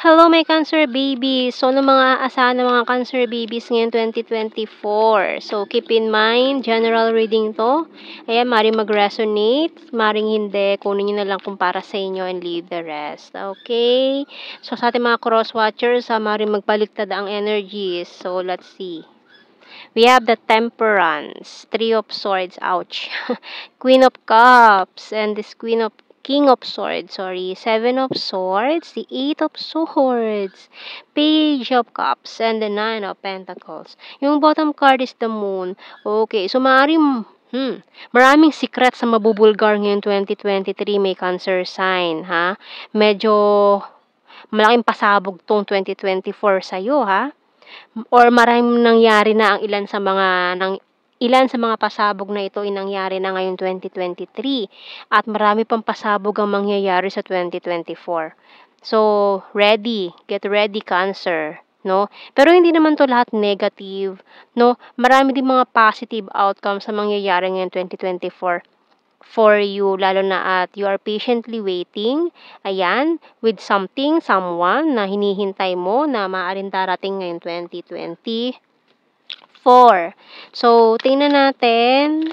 Hello, my Cancer babies. So, ano mga asahan ng mga Cancer babies ngayon 2024? So, keep in mind, general reading to. Ayan, maring mag-resonate, maring hindi. Kunin nyo na lang kung para sa inyo and leave the rest. Okay? So, sa ating mga cross-watchers, maring magpaliktad ang energies. So, let's see. We have the Temperance, Three of Swords, ouch. Queen of Cups, and this King of Swords, Seven of Swords, the Eight of Swords, Page of Cups, and the Nine of Pentacles. Yung bottom card is the Moon. Okay, so maraming secret sa mabubulgar ngayon 2023 may Cancer sign, ha? Medyo malaking pasabog tong 2024 sa'yo, ha? Or maraming nangyari na ang ilan sa mga pasabog na ito ay nangyari na ngayong 2023 at marami pang pasabog ang mangyayari sa 2024. So, get ready Cancer, no? Pero hindi naman to lahat negative, no? Marami din mga positive outcomes sa mangyayari ngayong 2024 for you, lalo na at you are patiently waiting, ayan, with someone na hinihintay mo na maaaring darating ngayong 2024. So, tingnan natin,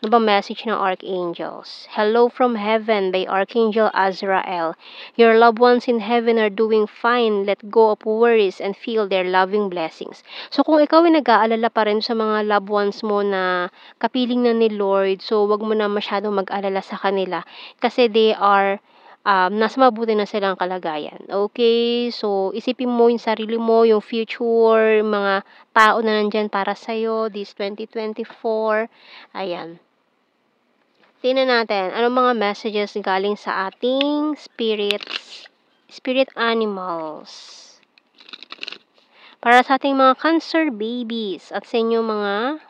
ano ba message ng Archangels? Hello from Heaven by Archangel Azrael. Your loved ones in heaven are doing fine. Let go of worries and feel their loving blessings. So, kung ikaw ay nag-aalala pa rin sa mga loved ones mo na kapiling na ni Lord, so wag mo na masyadong mag-alala sa kanila kasi they are nasa mabuti na silang kalagayan. Okay? So, isipin mo yung sarili mo, yung future, mga tao na nandyan para sa'yo, this 2024. Ayan. Tingnan natin, anong mga messages galing sa ating spirit animals. Para sa ating mga Cancer babies at sa inyong mga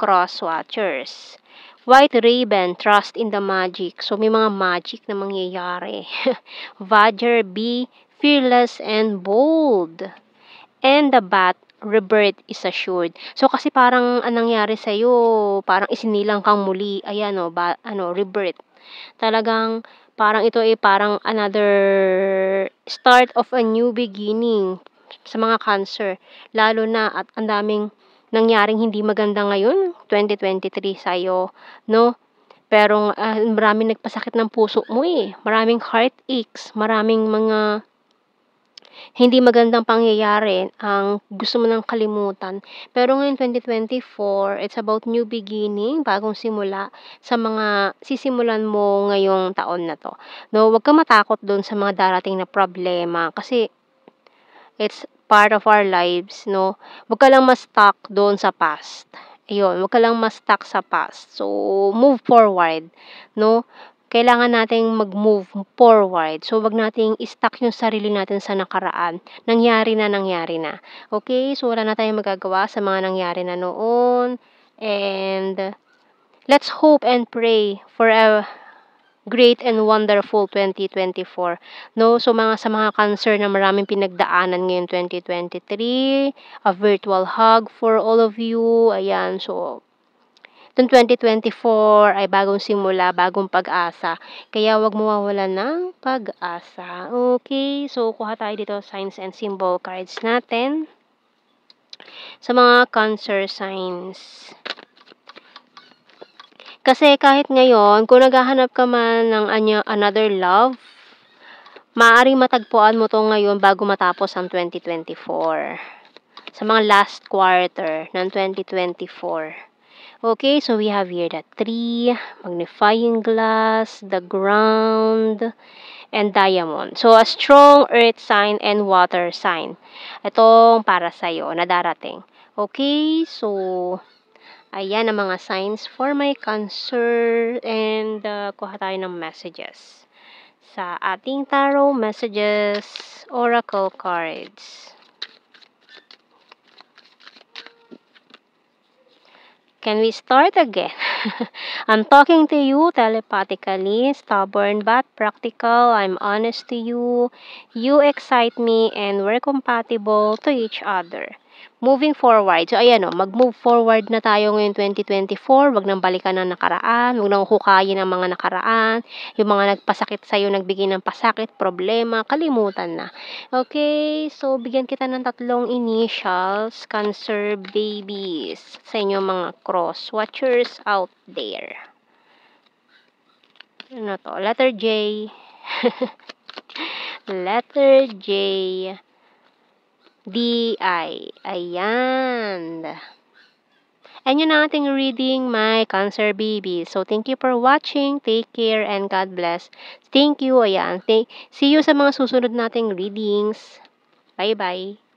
cross-watchers. White Raven, trust in the magic. So, may mga magic na mangyayari. Vajra, be fearless and bold. And the Bat, rebirth is assured. So, kasi parang anong nangyari sa'yo, parang isinilang kang muli. Ayan, rebirth. Talagang, parang ito ay parang another start of a new beginning sa mga Cancer. Lalo na at ang daming nangyaring hindi maganda ngayon, 2023 sa'yo, no? Pero maraming nagpasakit ng puso mo eh. Maraming heartaches, maraming mga hindi magandang pangyayari ang gusto mo nang kalimutan. Pero ngayon 2024, it's about new beginning, bagong simula sa mga sisimulan mo ngayong taon na to. No, wag kang matakot doon sa mga darating na problema kasi it's part of our lives, no? Wag ka lang ma-stuck doon sa past. Ayun, wag ka lang ma-stuck sa past. So, move forward, no? Kailangan nating mag-move forward. So, wag nating i-stuck yung sarili natin sa nakaraan. Nangyari na. Okay? So, wala na tayong magagawa sa mga nangyari na noon. And, let's hope and pray for a great and wonderful 2024. No? So, sa mga Cancer na maraming pinagdaanan ngayon 2023, a virtual hug for all of you. Ayan, so, itong 2024 ay bagong simula, bagong pag-asa. Kaya wag mawawalan ng pag-asa. Okay, so kuha tayo dito signs and symbol cards natin. Sa mga Cancer signs. Kasi kahit ngayon, kung naghahanap ka man ng another love, maaaring matagpuan mo to ngayon bago matapos ang 2024. Sa mga last quarter ng 2024. Okay, so we have here the tree, magnifying glass, the ground, and diamond. So, a strong earth sign and water sign. Itong para sa'yo na darating. Okay, so, ayan ang mga signs for my Cancer and kuha tayo ng messages sa ating tarot messages, oracle cards. Can we start again? I'm talking to you telepathically, stubborn but practical. I'm honest to you. You excite me and we're compatible to each other. Moving forward. So, ayan o, mag-move forward na tayo ngayon 2024. Wag nang balikan ang nakaraan. Wag nang hukayin ang mga nakaraan. Yung mga nagpasakit sa'yo, nagbigay ng pasakit, problema, kalimutan na. Okay, so bigyan kita ng 3 initials, Cancer babies, sa inyong mga cross watchers out there. Ano to? Letter J. Letter J. D-I. Ayan. And yun ang ating reading, my Cancer baby. So, thank you for watching. Take care and God bless. Thank you. Ayan. See you sa mga susunod nating readings. Bye-bye.